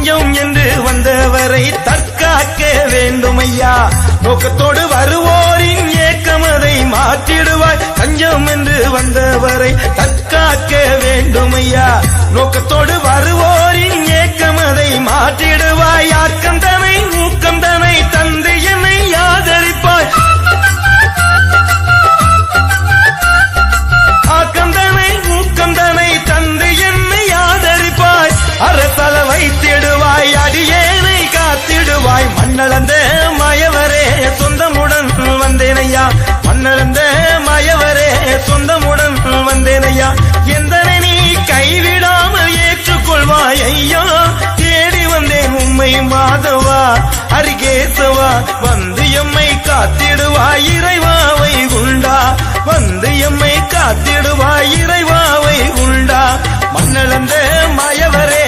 தஞ்சம் என்று வந்தவரை தற்காக்க வேண்டும் ஐயா. நோக்கத்தோடு வருவோரின் ஏக்கமதை மாற்றிடுவாய். தஞ்சம் என்று வந்தவரை தற்காக்க வேண்டும் ஐயா. நோக்கத்தோடு வருவோரின் ஏக்கமதை மாற்றிடுவாய். ஆக்கம் தனை ஊக்கம் தனை தந்து என்னை ஆதரிப்பாய். ஆக்கம் தனை ஊக்கம் தனை தந்து என்னை ஆதரிப்பாய். அரசல வைத்திடுவாய். அடியேனை காத்திடுவாய். மண்ணளந்த மயவரே சொந்தமுடன் வந்தேனையா. மண்ணளந்த மயவரே சொந்தமுடன் வந்தேனையா. எந்தனை நீ கைவிடாமல் ஏற்றுக்கொள்வாய் ஐயா. தேடி வந்தேன் உம்மை மாதவா அரிகேசவா. வந்து எம்மை காத்திடுவாய் இறைவாவை உண்டா. வந்து எம்மை காத்திடுவாய் இறைவாவை உண்டா. மண்ணளந்த மயவரே